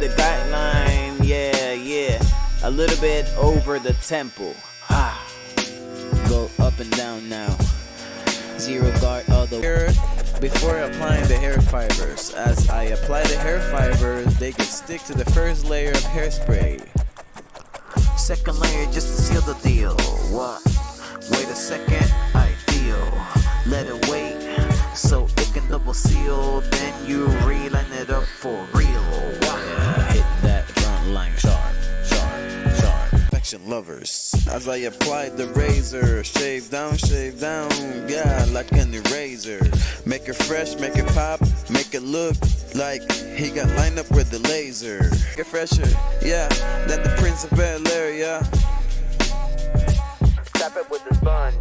The guideline, yeah. A little bit over the temple. Go up and down now. Zero guard all the way. Before applying the hair fibers, as I apply the hair fibers, they can stick to the first layer of hairspray. Second layer just to seal the deal. What? Wait a second, ideal. Let it wait so it can double seal. Then you reline it up for real. Hit that front line sharp. Perfection lovers. As I applied the razor, shave down, yeah, like an eraser. Make it fresh, make it pop, make it look like he got lined up with the laser. Make it fresher, yeah, than the Prince of Bel-Air, yeah. Tap it with the sponge.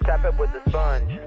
Tap it with the sponge.